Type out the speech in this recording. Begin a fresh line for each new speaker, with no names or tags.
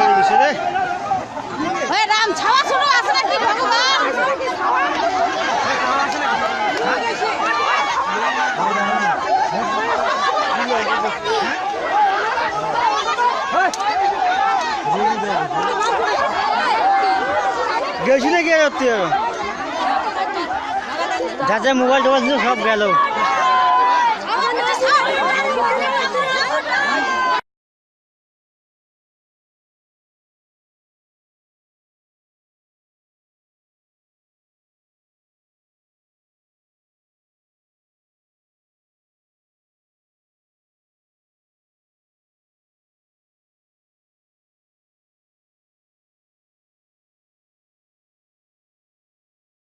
করে দিছে রে
ওই রাম ছাওয়া শুরু আছে নাকি ভগবান
গেছি নাকি যা যা মোবাইল টোবাইল ছিল সব গেল